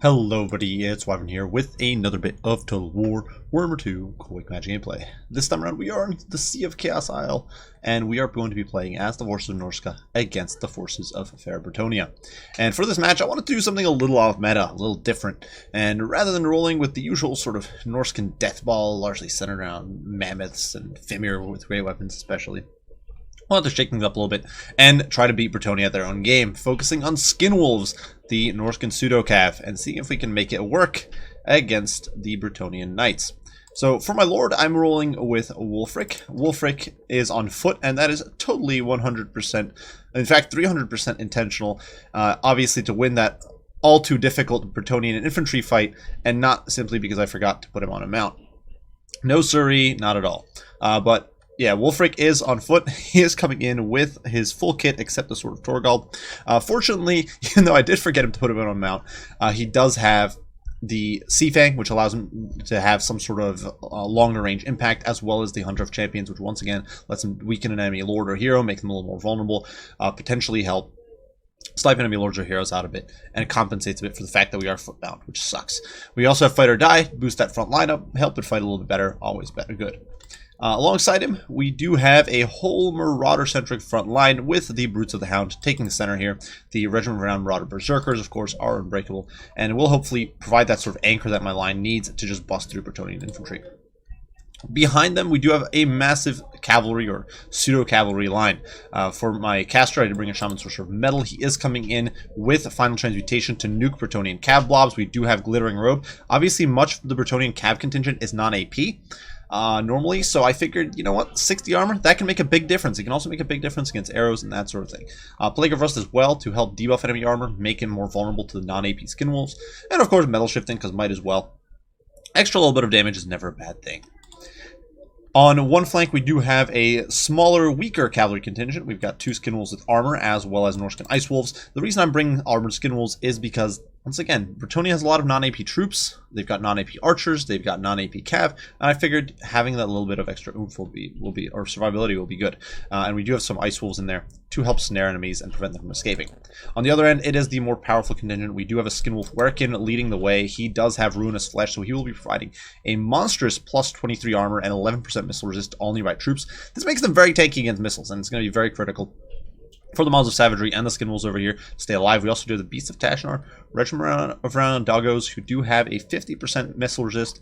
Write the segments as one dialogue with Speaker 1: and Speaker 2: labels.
Speaker 1: Hello everybody, it's Wyvern here with another bit of Total War Warhammer 2 quick match gameplay. This time around we are in the Sea of Chaos Isle, and we are going to be playing as the forces of Norsca against the forces of Brettonia. And for this match I wanted to do something a little off meta, a little different, and rather than rolling with the usual sort of Norscan death ball largely centered around mammoths and Fimir with great weapons especially, I wanted to shake things up a little bit and try to beat Brettonia at their own game, focusing on Skin Wolves, the Norscan pseudo-cav, and seeing if we can make it work against the Brettonian Knights. So for my lord, I'm rolling with Wulfric. Wulfric is on foot, and that is totally 100%, in fact 300% intentional, obviously to win that all too difficult Brettonian infantry fight, and not simply because I forgot to put him on a mount. No siree, not at all. But yeah, Wulfric is on foot. He is coming in with his full kit except the Sword of Torgal. Fortunately, even though I did forget him to put him on a mount, he does have the Sea Fang, which allows him to have some sort of longer range impact, as well as the Hunter of Champions, which once again lets him weaken an enemy lord or hero, make them a little more vulnerable, potentially help snipe enemy lords or heroes out of it, and it compensates a bit for the fact that we are footbound, which sucks. We also have Fight or Die, boost that front line up, help it fight a little bit better, always better, good. Alongside him, we do have a whole Marauder-centric front line with the Brutes of the Hound taking the center here. The Regiment of Renowned Marauder Berserkers, of course, are unbreakable, and will hopefully provide that sort of anchor that my line needs to just bust through Brettonian infantry. Behind them, we do have a massive cavalry or pseudo-cavalry line. For my caster, I did bring a Shaman Sorcerer of Metal. He is coming in with Final Transmutation to nuke Brettonian cav blobs. We do have Glittering Robe. Obviously, much of the Brettonian cav contingent is non-AP. Normally, so I figured, you know what, 60 armor, that can make a big difference. It can also make a big difference against arrows and that sort of thing. Plague of Rust as well to help debuff enemy armor, make him more vulnerable to the non-AP Skin Wolves, and of course metal shifting, because might as well. Extra little bit of damage is never a bad thing. On one flank, we do have a smaller, weaker cavalry contingent. We've got two Skin Wolves with armor, as well as Norscan Ice Wolves. The reason I'm bringing armored Skin Wolves is because, once again, Brettonia has a lot of non-AP troops. They've got non-AP archers, they've got non-AP cav, and I figured having that little bit of extra oomph will be or survivability will be good. And we do have some Ice Wolves in there to help snare enemies and prevent them from escaping. On the other end, it is the more powerful contingent. We do have a Skin Wolf Werkin leading the way. He does have Ruinous Flesh, so he will be providing a monstrous plus 23 armor and 11% missile resist to all nearby troops. This makes them very tanky against missiles, and it's going to be very critical for the Mouths of Savagery and the Skin Wolves over here to stay alive. We also do the Beasts of Tashnar, Regiment of Renowned Doggos, who do have a 50% missile resist,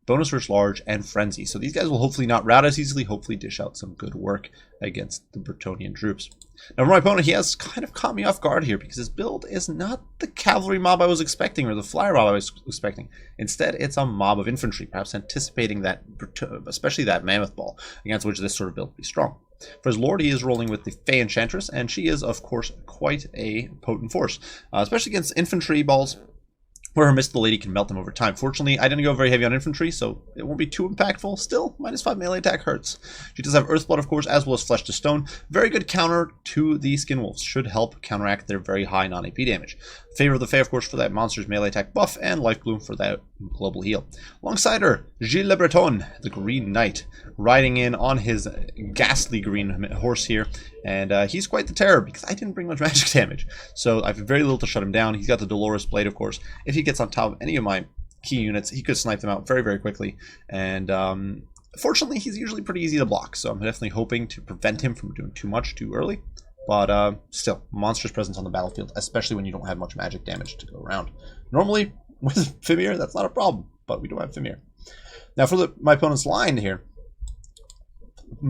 Speaker 1: bonus versus large, and frenzy. So these guys will hopefully not rout as easily, hopefully dish out some good work against the Brettonian troops. Now for my opponent, he has kind of caught me off guard here because his build is not the cavalry mob I was expecting or the flyer mob I was expecting. Instead, it's a mob of infantry, perhaps anticipating that, especially that mammoth ball, against which this sort of build would be strong. For his lord, he is rolling with the Fey Enchantress, and she is, of course, quite a potent force, especially against infantry balls, where her Mystical Lady can melt them over time. Fortunately, I didn't go very heavy on infantry, so it won't be too impactful. Still, -5 melee attack hurts. She does have Earthblood, of course, as well as Flesh to Stone. Very good counter to the Skin Wolves. Should help counteract their very high non-AP damage. Favor of the Fae, of course, for that monster's melee attack buff, and Life Bloom for that global heal. Alongside her, Gilles Le Breton, the Green Knight, riding in on his ghastly green horse here, and he's quite the terror because I didn't bring much magic damage, so I have very little to shut him down. He's got the Dolorous Blade, of course. If he gets on top of any of my key units, he could snipe them out very, very quickly, and fortunately, he's usually pretty easy to block, so I'm definitely hoping to prevent him from doing too much too early. But still, monstrous presence on the battlefield, especially when you don't have much magic damage to go around. Normally, with Fimir, that's not a problem, but we don't have Fimir. Now, for my opponent's line here,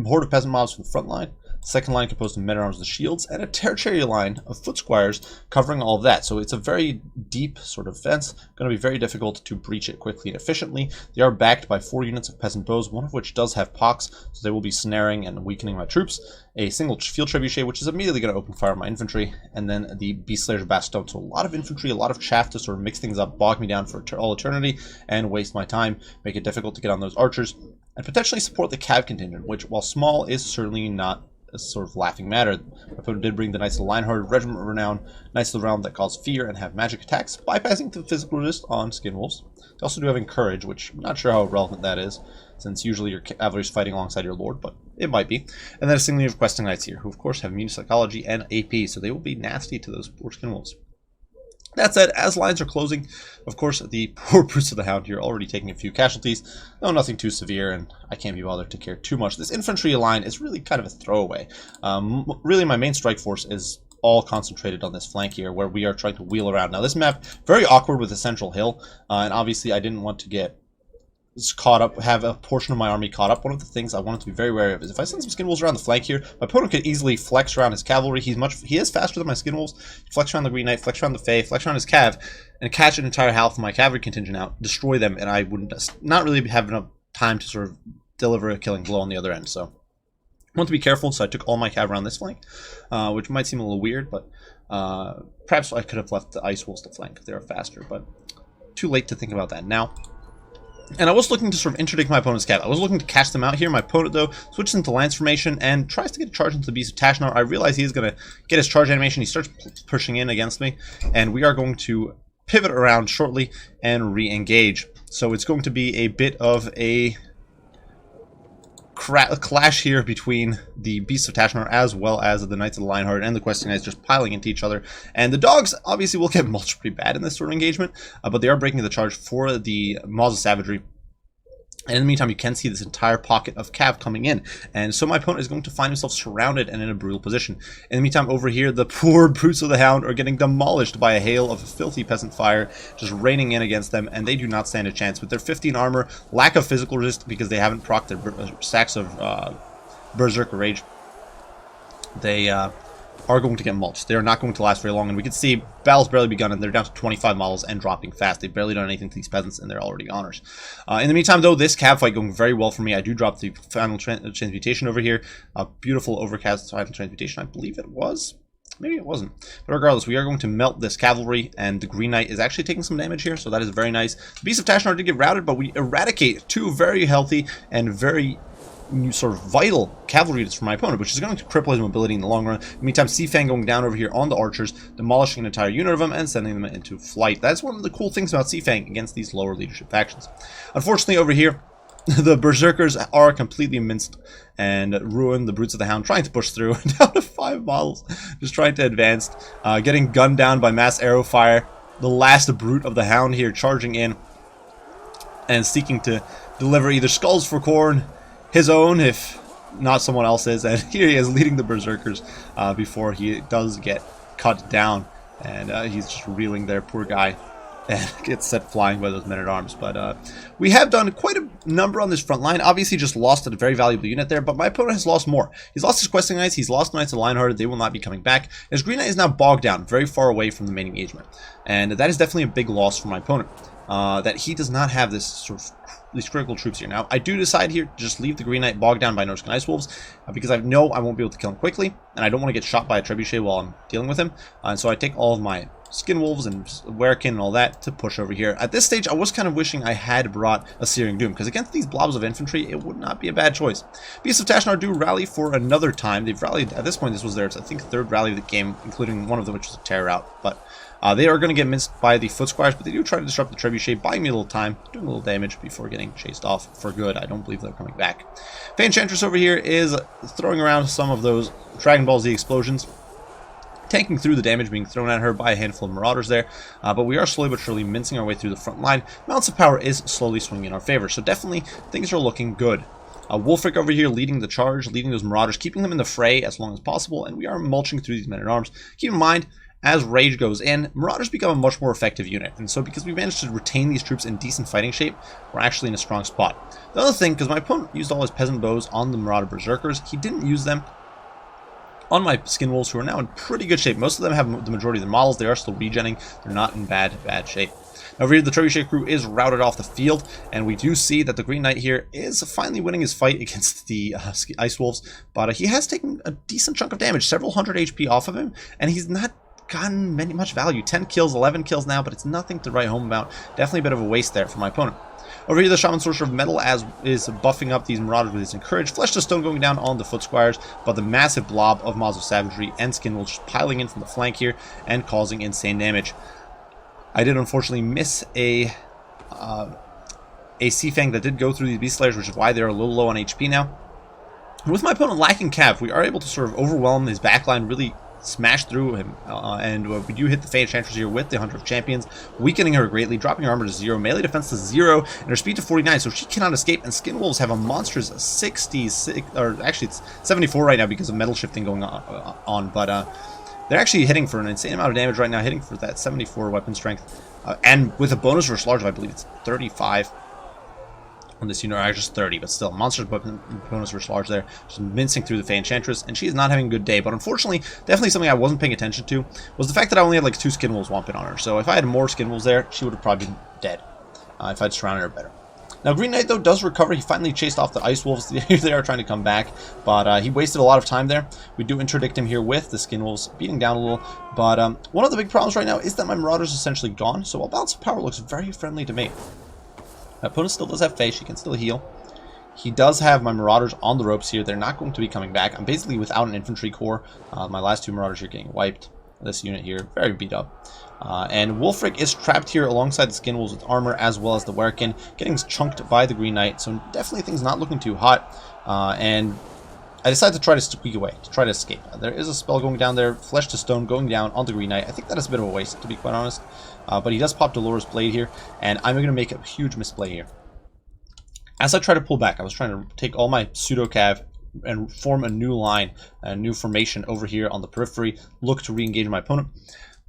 Speaker 1: horde of peasant mobs from the front line, second line composed of men at arms with shields, and a tertiary line of foot squires covering all of that. So it's a very deep sort of fence, going to be very difficult to breach it quickly and efficiently. They are backed by 4 units of peasant bows, one of which does have pox, so they will be snaring and weakening my troops. A single field trebuchet, which is immediately going to open fire on my infantry, and then the Beast Slayer's Bastion. So a lot of infantry, a lot of chaff to sort of mix things up, bog me down for all eternity, and waste my time, make it difficult to get on those archers, and potentially support the cav contingent, which, while small, is certainly not a sort of laughing matter. My opponent did bring the Knights of the Lionheart, Regiment of Renown, Knights of the Realm that cause fear and have magic attacks, bypassing the physical resist on Skin Wolves. They also do have Encourage, which I'm not sure how relevant that is, since usually your cavalry is fighting alongside your lord, but it might be. And then a single unit of Questing Knights here, who of course have immune psychology and AP, so they will be nasty to those poor Skin Wolves. That said, as lines are closing, of course, the poor brutes of the Hound here are already taking a few casualties. No, nothing too severe, and I can't be bothered to care too much. This infantry line is really kind of a throwaway. Really, my main strike force is all concentrated on this flank here, where we are trying to wheel around. Now, this map, very awkward with a central hill, and obviously I didn't want to get caught up, have a portion of my army caught up. One of the things I wanted to be very wary of is if I send some skin wolves around the flank here, my opponent could easily flex around his cavalry. He is faster than my skin wolves. Flex around the Green Knight, flex around the Fae, flex around his cav, and catch an entire half of my cavalry contingent out, destroy them, and I wouldn't not really have enough time to sort of deliver a killing blow on the other end. So I want to be careful, so I took all my cav around this flank, which might seem a little weird, but perhaps I could have left the Ice Wolves to flank if they were faster, but too late to think about that now. And I was looking to sort of interdict my opponent's cav. I was looking to catch them out here. My opponent, though, switches into lance formation and tries to get a charge into the Beast of Tashnar. I realize he is going to get his charge animation. He starts pushing in against me, and we are going to pivot around shortly and re-engage. So it's going to be a bit of a clash here between the Beasts of Tashnar as well as the Knights of the Lionheart and the Questing Knights just piling into each other. And the dogs obviously will get mulched pretty bad in this sort of engagement, but they are breaking the charge for the Maws of Savagery. And in the meantime, you can see this entire pocket of cav coming in. And so my opponent is going to find himself surrounded and in a brutal position. In the meantime, over here, the poor brutes of the Hound are getting demolished by a hail of filthy peasant fire, just raining in against them, and they do not stand a chance. With their 15 armor, lack of physical resist because they haven't procced their stacks of Berserker Rage, they are going to get mulched. They are not going to last very long, and we can see battle's barely begun, and they're down to 25 models and dropping fast. They've barely done anything to these peasants, and they're already goners. In the meantime, though, this cav fight going very well for me. I do drop the final transmutation over here. A beautiful overcast final transmutation, I believe it was. Maybe it wasn't. But regardless, we are going to melt this cavalry, and the Green Knight is actually taking some damage here, so that is very nice. The Beast of Tashnar did get routed, but we eradicate two very healthy and very sort of vital cavalry units for my opponent, which is going to cripple his mobility in the long run. In the meantime, Seafang going down over here on the archers, demolishing an entire unit of them and sending them into flight. That's one of the cool things about Seafang against these lower leadership factions. Unfortunately, over here, the Berserkers are completely minced and ruin the Brutes of the Hound, trying to push through down to 5 models, just trying to advance, getting gunned down by mass arrow fire. The last Brute of the Hound here charging in and seeking to deliver either skulls for corn, his own, if not someone else's, and here he is leading the Berserkers before he does get cut down, and he's just reeling there, poor guy, and gets set flying by those men-at-arms. But we have done quite a number on this front line. Obviously just lost a very valuable unit there, but my opponent has lost more. He's lost his Questing Knights, he's lost the Knights of Lionheart, they will not be coming back. His Green Knight is now bogged down, very far away from the main engagement, and that is definitely a big loss for my opponent. That he does not have this sort of these critical troops here. Now, I do decide here to just leave the Green Knight bogged down by Norsca Ice Wolves because I know I won't be able to kill him quickly, and I don't want to get shot by a Trebuchet while I'm dealing with him. And so I take all of my Skin Wolves and Werekin and all that to push over here. At this stage, I was kind of wishing I had brought a Searing Doom, because against these blobs of infantry, it would not be a bad choice. Beasts of Tashnar do rally for another time. They've rallied, at this point, this was their, I think, third rally of the game, including one of them, which was a Terror Out. But they are going to get minced by the Foot Squires, but they do try to disrupt the Trebuchet, buying me a little time, doing a little damage before getting chased off for good. I don't believe they're coming back. Fey Enchantress over here is throwing around some of those Dragon Ball Z explosions, tanking through the damage being thrown at her by a handful of Marauders there, but we are slowly but surely mincing our way through the front line. Balance of power is slowly swinging in our favor, so definitely things are looking good. Wulfric over here leading the charge, leading those Marauders, keeping them in the fray as long as possible, and we are mulching through these men-at-arms. Keep in mind, as Rage goes in, Marauders become a much more effective unit, and so because we managed to retain these troops in decent fighting shape, we're actually in a strong spot. The other thing, because my opponent used all his Peasant Bows on the Marauder Berserkers, he didn't use them on my Skin Wolves, who are now in pretty good shape. Most of them have the majority of their models. They are still regenning. They're not in bad shape. Over here, the Trebuchet crew is routed off the field, and we do see that the Green Knight here is finally winning his fight against the Ice Wolves, but he has taken a decent chunk of damage, several hundred HP off of him, and he's not gotten much value. 10 kills, 11 kills now, but it's nothing to write home about. Definitely a bit of a waste there for my opponent. Over here, the Shaman Sorcerer of Metal is buffing up these Marauders with his Encourage. Flesh to Stone going down on the Foot Squires, but the massive blob of Maws of Savagery and Skin Wolves just piling in from the flank here and causing insane damage. I did unfortunately miss a Seafang that did go through these Beast Slayers, which is why they're a little low on HP now. With my opponent lacking cav, we are able to sort of overwhelm his backline really smash through him, and we do hit the Fey Enchantress here with the Hunter of Champions, weakening her greatly, dropping her armor to 0, melee defense to 0, and her speed to 49, so she cannot escape. And Skin Wolves have a monstrous 66, or actually it's 74 right now because of metal shifting going on, but they're actually hitting for an insane amount of damage right now, hitting for that 74 weapon strength, and with a bonus versus large, I believe it's 35 on this unit, or just 30, but still, monster bonus versus large there, just mincing through the Fey Enchantress, and she is not having a good day. But unfortunately, definitely something I wasn't paying attention to was the fact that I only had like 2 Skin Wolves Womping on her. So if I had more Skin Wolves there, she would have probably been dead if I'd surrounded her better. Now, Green Knight, though, does recover. He finally chased off the Ice Wolves. They are trying to come back, but he wasted a lot of time there. We do interdict him here with the Skin Wolves, beating down a little. But one of the big problems right now is that my Marauder's essentially gone, so while Balance of Power looks very friendly to me, my opponent still does have Fae. She can still heal. He does have my Marauders on the ropes here. They're not going to be coming back. I'm basically without an infantry core. My last 2 Marauders here getting wiped. This unit here, very beat up. And Wulfric is trapped here alongside the Skin Wolves with armor, as well as the Werkin, getting chunked by the Green Knight. So definitely things not looking too hot. And I decided to try to squeak away, to try to escape. There is a spell going down there, Flesh to Stone going down on the Green Knight. I think that is a bit of a waste, to be quite honest. But he does pop Dolores Blade here, and I'm going to make a huge misplay here. As I try to pull back, I was trying to take all my pseudo-cav and form a new line, a new formation over here on the periphery, look to re-engage my opponent.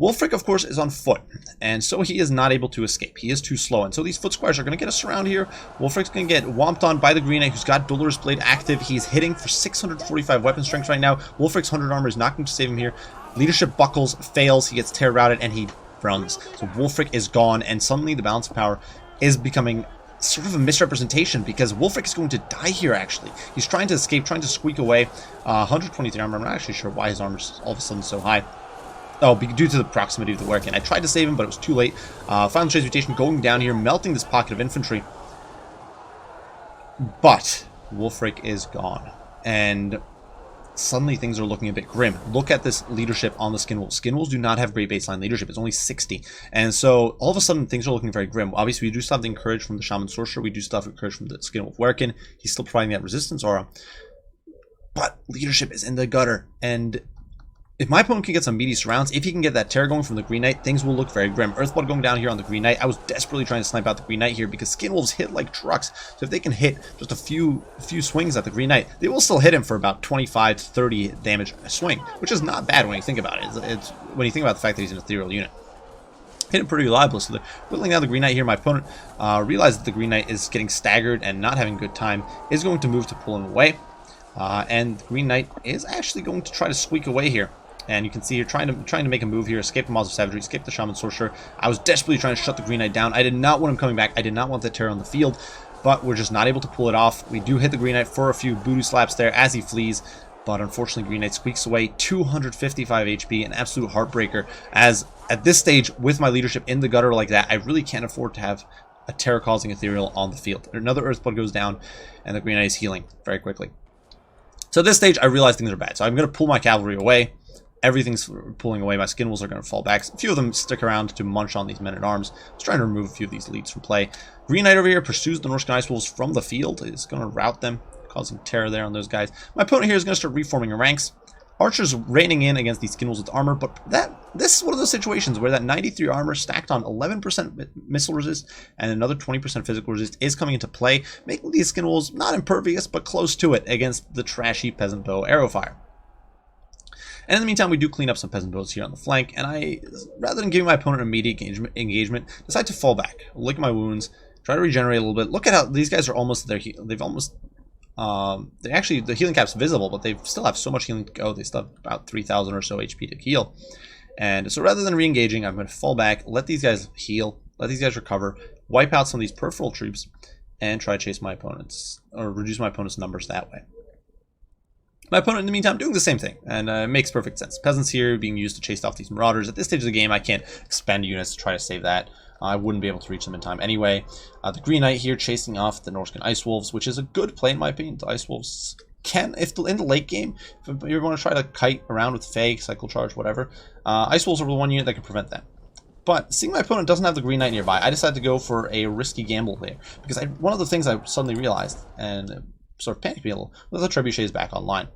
Speaker 1: Wulfric, of course, is on foot, and so he is not able to escape. He is too slow, and so these foot squires are going to get us around here. Wulfric's going to get whomped on by the Green Knight, who's got Dolores Blade active. He's hitting for 645 weapon strength right now. Wulfric's 100 armor is not going to save him here. Leadership buckles, fails, he gets tear routed, and he runs. So Wulfric is gone, and suddenly the balance of power is becoming sort of a misrepresentation, because Wulfric is going to die here, actually. He's trying to escape, trying to squeak away. 123 armor. I'm not actually sure why his armor is all of a sudden so high. Oh, due to the proximity of the Werkin. I tried to save him, but it was too late. Final Transmutation going down here, melting this pocket of infantry. But Wulfric is gone. And suddenly things are looking a bit grim. Look at this leadership on the Skin Wolves. Skin Wolves do not have great baseline leadership. It's only 60. And so all of a sudden things are looking very grim. Obviously, we do still have the encourage from the Shaman Sorcerer. We do still have encourage from the Skin Wolf Werkin. He's still providing that resistance aura. But leadership is in the gutter. And if my opponent can get some meaty surrounds, if he can get that tear going from the Green Knight, things will look very grim. Earthblood going down here on the Green Knight. I was desperately trying to snipe out the Green Knight here because Skin Wolves hit like trucks. So if they can hit just a few swings at the Green Knight, they will still hit him for about 25 to 30 damage a swing, which is not bad when you think about it. It's when you think about the fact that he's an ethereal unit. Hit him pretty reliably. So they're whittling down the Green Knight here. My opponent realizes that the Green Knight is getting staggered and not having good time, is going to move to pull him away. And the Green Knight is actually going to try to squeak away here. And you can see here trying to make a move here, escape the Maws of Savagery, escape the Shaman Sorcerer. I was desperately trying to shut the Green Knight down. I did not want him coming back. I did not want that terror on the field, but we're just not able to pull it off. We do hit the Green Knight for a few voodoo slaps there as he flees, but unfortunately Green Knight squeaks away. 255 HP, an absolute heartbreaker, as at this stage, with my leadership in the gutter like that, I really can't afford to have a terror-causing ethereal on the field. Another Earthblood goes down, and the Green Knight is healing very quickly. So at this stage, I realize things are bad, so I'm going to pull my cavalry away. Everything's pulling away. My Skin Wolves are going to fall back. A few of them stick around to munch on these men-at-arms. I was trying to remove a few of these leads from play. Green Knight over here pursues the Norsca Ice Wolves from the field. He's going to rout them, causing terror there on those guys. My opponent here is going to start reforming her ranks. Archers raining in against these Skin Wolves with armor, but this is one of those situations where that 93 armor stacked on 11% missile resist and another 20% physical resist is coming into play, making these Skin Wolves not impervious, but close to it against the trashy Peasant Bow arrow fire. And in the meantime, we do clean up some peasant bows here on the flank, and I, rather than giving my opponent immediate engagement, decide to fall back, lick my wounds, try to regenerate a little bit. Look at how these guys are almost there. They've almost, they actually, the healing cap's visible, but they still have so much healing to go. They still have about 3,000 or so HP to heal. And so rather than re-engaging, I'm going to fall back, let these guys heal, let these guys recover, wipe out some of these peripheral troops, and try to chase my opponents, or reduce my opponent's numbers that way. My opponent, in the meantime, doing the same thing, and it makes perfect sense. Peasants here being used to chase off these Marauders. At this stage of the game, I can't expend units to try to save that. I wouldn't be able to reach them in time anyway. The Green Knight here chasing off the Norscan Ice Wolves, which is a good play in my opinion. The Ice Wolves can, if in the late game, if you're going to try to kite around with Fae, Cycle Charge, whatever, Ice Wolves are the one unit that can prevent that. But seeing my opponent doesn't have the Green Knight nearby, I decided to go for a risky gamble there. Because one of the things I suddenly realized, and sort of panicked me a little. But the Trebuchet is back online.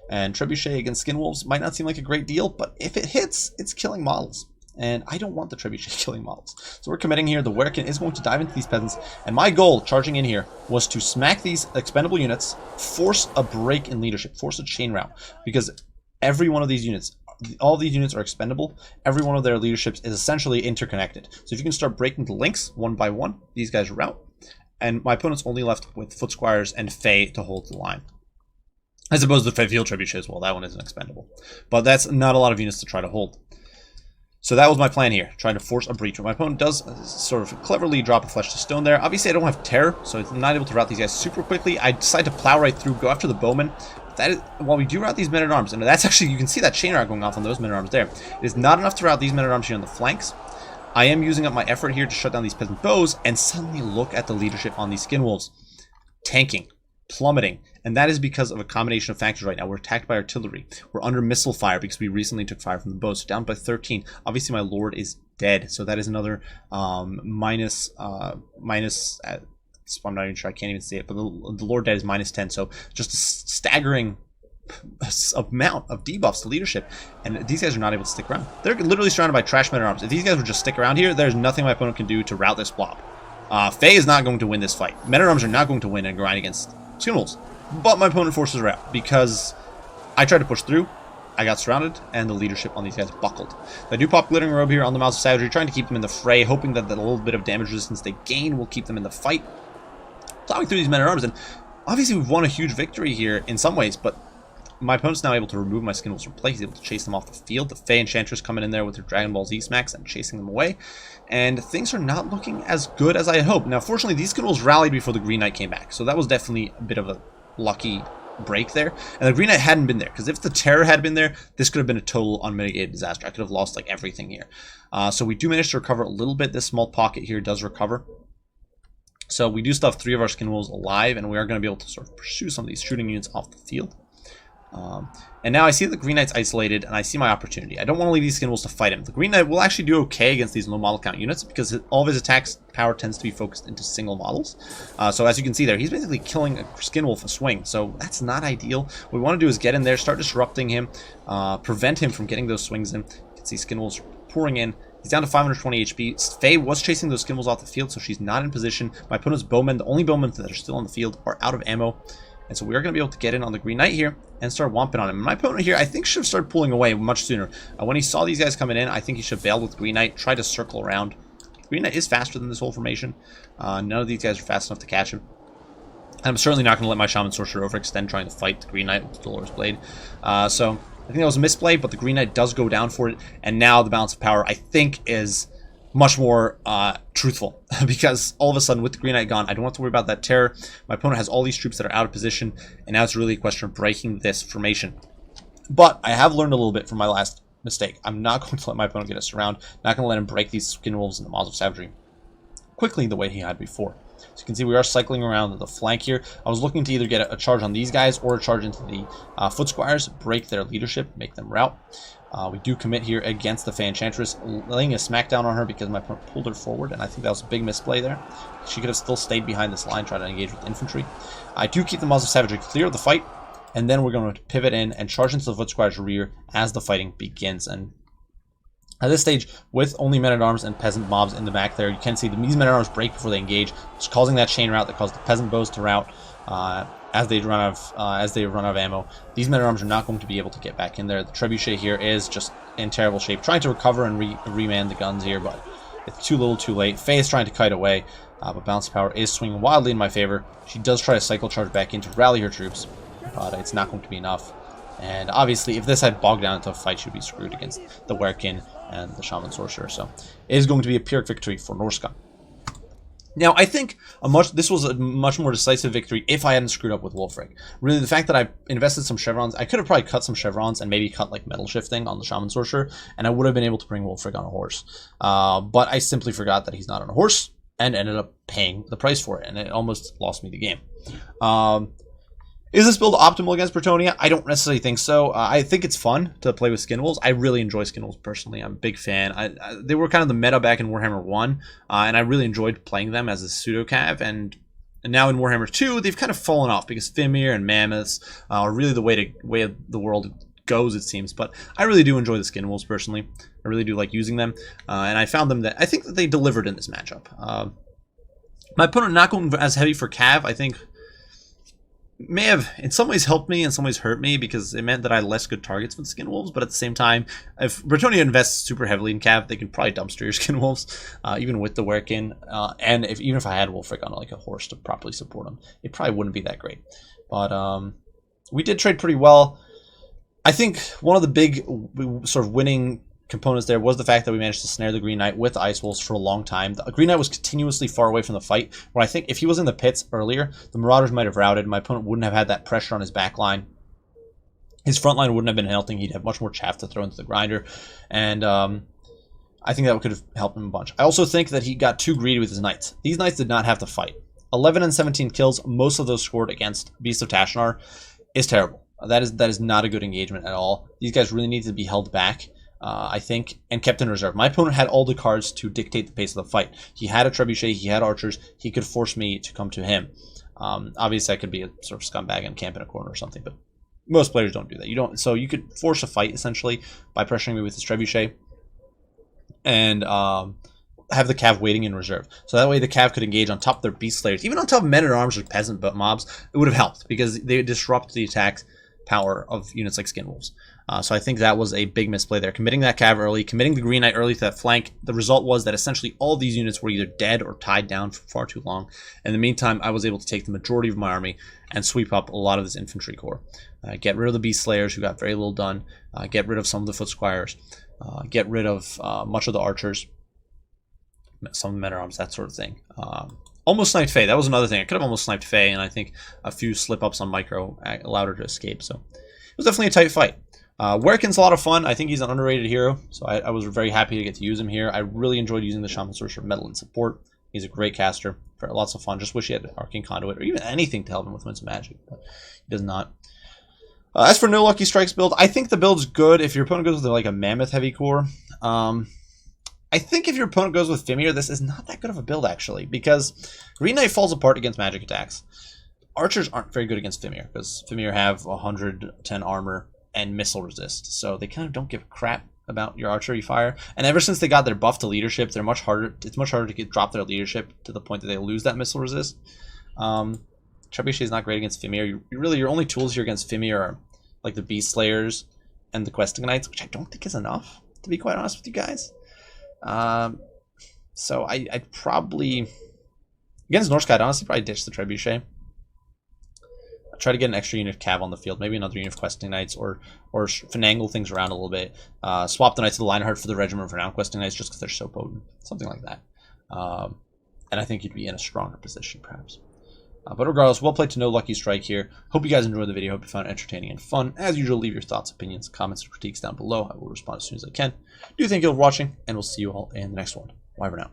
Speaker 1: And Trebuchet against Skin Wolves might not seem like a great deal, but if it hits, it's killing models. And I don't want the Trebuchet killing models. So we're committing here. The Werkin is going to dive into these peasants. And my goal, charging in here, was to smack these expendable units, force a break in leadership, force a chain route. Because every one of these units, all these units are expendable. Every one of their leaderships is essentially interconnected. So if you can start breaking the links one by one, these guys are out. And my opponent's only left with Foot Squires and Fey to hold the line. I suppose the Fey Field Trebuchet as well. That one isn't expendable. But that's not a lot of units to try to hold. So that was my plan here, trying to force a breach. My opponent does sort of cleverly drop a Flesh to Stone there. Obviously, I don't have Terror, so I'm not able to route these guys super quickly. I decide to plow right through, go after the Bowman. That is, while we do route these Men-at-Arms, and that's actually, you can see that chain route going off on those Men-at-Arms there. It is not enough to route these Men-at-Arms here on the flanks. I am using up my effort here to shut down these Peasant Bows, and suddenly look at the leadership on these Skin Wolves. Tanking, plummeting, and that is because of a combination of factors right now. We're attacked by artillery. We're under missile fire because we recently took fire from the bows, so down by 13. Obviously, my Lord is dead, so that is another minus. I'm not even sure. I can't even see it, but the Lord dead is minus 10. So just a staggering amount of debuffs to leadership, and these guys are not able to stick around. They're literally surrounded by trash Men-at-Arms. If these guys would just stick around here, there's nothing my opponent can do to rout this blob. Fey is not going to win this fight. Men-at-Arms are not going to win and grind against Skin Wolves. But my opponent forces her out because I tried to push through, I got surrounded, and the leadership on these guys buckled. I do pop Glittering Robe here on the Mouths of Savagery, trying to keep them in the fray, hoping that the little bit of damage resistance they gain will keep them in the fight. Plowing through these Men-at-Arms, and obviously we've won a huge victory here in some ways, but my opponent's now able to remove my Skin Wolves from play. He's able to chase them off the field. The Fey Enchantress coming in there with her Dragon Ball Z smacks and chasing them away. And things are not looking as good as I had hoped. Now, fortunately, these Skin Wolves rallied before the Green Knight came back. So that was definitely a bit of a lucky break there. And the Green Knight hadn't been there. Because if the Terror had been there, this could have been a total unmitigated disaster. I could have lost like everything here. So we do manage to recover a little bit. This small pocket here does recover. So we do still have 3 of our Skin Wolves alive. And we are going to be able to sort of pursue some of these shooting units off the field. And now I see the Green Knight's isolated, and I see my opportunity. I don't want to leave these Skin Wolves to fight him. The Green Knight will actually do okay against these low model count units because all of his attacks power tends to be focused into single models. So as you can see there, he's basically killing a Skin Wolf a swing. So that's not ideal. What we want to do is get in there, start disrupting him, prevent him from getting those swings in. You can see Skin Wolves pouring in. He's down to 520 HP. Fey was chasing those Skin Wolves off the field, so she's not in position. My opponent's Bowmen, the only Bowmen that are still on the field, are out of ammo. And so we are going to be able to get in on the Green Knight here and start whomping on him. And my opponent here, I think, should have started pulling away much sooner. When he saw these guys coming in, I think he should have bailed with Green Knight, try to circle around. Green Knight is faster than this whole formation. None of these guys are fast enough to catch him. And I'm certainly not going to let my Shaman Sorcerer overextend trying to fight the Green Knight with the Dolorous Blade. So I think that was a misplay, but the Green Knight does go down for it. And now the balance of power, I think, is much more truthful because all of a sudden with the Green Knight gone, I don't have to worry about that Terror. My opponent has all these troops that are out of position, and now it's really a question of breaking this formation. But I have learned a little bit from my last mistake. I'm not going to let my opponent get us around. Not going to let him break these Skin Wolves and the Maws of Savagery quickly the way he had before. So you can see we are cycling around the flank here. I was looking to either get a charge on these guys or a charge into the Foot Squires, break their leadership, make them rout. We do commit here against the Fey Enchantress, laying a smackdown on her because my opponent pulled her forward, and I think that was a big misplay there. She could have still stayed behind this line, trying to engage with infantry. I do keep the Maws of Savagery clear of the fight, and then we're going to pivot in and charge into the Foot Squire's rear as the fighting begins. And at this stage, with only Men-at-Arms and Peasant mobs in the back there, you can see these Men-at-Arms break before they engage, just causing that chain route that caused the Peasant bows to rout. As they run out of ammo, these Men-at-Arms are not going to be able to get back in there. The Trebuchet here is just in terrible shape, trying to recover and reman the guns here, but it's too little, too late. Fey is trying to kite away, but balance of power is swinging wildly in my favor. She does try to cycle charge back in to rally her troops, but it's not going to be enough. And obviously, if this had bogged down into a fight, she'd be screwed against the Werkin and the Shaman Sorcerer. So it is going to be a Pyrrhic victory for Norsca. Now, I think this was a much more decisive victory if I hadn't screwed up with Wulfric. Really, the fact that I invested some chevrons, I could have probably cut some chevrons and maybe cut like metal shifting on the Shaman Sorcerer, and I would have been able to bring Wulfric on a horse. But I simply forgot that he's not on a horse and ended up paying the price for it, and it almost lost me the game. Is this build optimal against Brettonia? I don't necessarily think so. I think it's fun to play with Skin Wolves. I really enjoy Skin Wolves personally. I'm a big fan. They were kind of the meta back in Warhammer 1, and I really enjoyed playing them as a pseudo-cav, and And now in Warhammer 2, they've kind of fallen off because Fimir and Mammoths are really the way the world goes, it seems. But I really do enjoy the Skin Wolves personally. I really do like using them, and I found them that I think that they delivered in this matchup. My opponent not going as heavy for Cav, I think, may have in some ways helped me, in some ways hurt me, because it meant that I had less good targets with Skin Wolves. But at the same time, if Brettonia invests super heavily in Cav, they can probably dumpster your Skin Wolves, even with the Werkin. And even if I had Wolfric on like a horse to properly support them, it probably wouldn't be that great. But we did trade pretty well. I think one of the big sort of winning components there was the fact that we managed to snare the Green Knight with Ice Wolves for a long time. The Green Knight was continuously far away from the fight, where I think if he was in the pits earlier, the Marauders might have routed. My opponent wouldn't have had that pressure on his back line. His front line wouldn't have been helping. He'd have much more chaff to throw into the grinder. And I think that could have helped him a bunch. I also think that he got too greedy with his Knights. These Knights did not have to fight. 11 and 17 kills, most of those scored against Beast of Tashanar, is terrible. That is not a good engagement at all. These guys really need to be held back. I think, and kept in reserve. My opponent had all the cards to dictate the pace of the fight. He had a trebuchet, he had archers, he could force me to come to him. Obviously, I could be a sort of scumbag and camp in a corner or something, but most players don't do that. So you could force a fight, essentially, by pressuring me with his trebuchet, and have the Cav waiting in reserve. So that way the Cav could engage on top of their Beast Slayers, even on top of Men-at-Arms or Peasant mobs. It would have helped, because they disrupt the attack power of units like Skin Wolves. So I think that was a big misplay there. Committing that Cav early, committing the Green Knight early to that flank, the result was that essentially all these units were either dead or tied down for far too long. In the meantime, I was able to take the majority of my army and sweep up a lot of this infantry corps. Get rid of the Beast Slayers, who got very little done. Get rid of some of the Foot Squires. Get rid of much of the archers. Some of the Men-at-Arms, that sort of thing. Almost sniped Faye. That was another thing. I could have almost sniped Faye, and I think a few slip-ups on Micro allowed her to escape. So it was definitely a tight fight. Werkin's a lot of fun. I think he's an underrated hero, so I was very happy to get to use him here. I really enjoyed using the Shaman Sorcerer Metal in support. He's a great caster. Lots of fun. Just wish he had Arcane Conduit or even anything to help him with Winds of Magic, but he does not. As for No Lucky Strikes build, I think the build's good if your opponent goes with like a Mammoth heavy core. I think if your opponent goes with Fimir, this is not that good of a build, actually, because Green Knight falls apart against magic attacks. Archers aren't very good against Fimir, because Fimir have 110 armor and missile resist, so they kind of don't give a crap about your archery fire. And ever since they got their buff to leadership, they're much harder. It's much harder to drop their leadership to the point that they lose that missile resist. Trebuchet is not great against Fimir. Your only tools here against Fimir are like the Beast Slayers and the Questing Knights, which I don't think is enough, to be quite honest with you guys. So I'd probably, against Norsca, I'd honestly probably ditch the Trebuchet. I'd try to get an extra unit of Cav on the field, maybe another unit of Questing Knights, or finagle things around a little bit. Swap the Knights of the Lionheart for the Regiment of Renowned Questing Knights just because they're so potent. Something like that. And I think you'd be in a stronger position, perhaps. But regardless, well played to No Lucky Strike here. Hope you guys enjoyed the video. Hope you found it entertaining and fun. As usual, leave your thoughts, opinions, comments, and critiques down below. I will respond as soon as I can. Do thank you all for watching, and we'll see you all in the next one. Bye for now.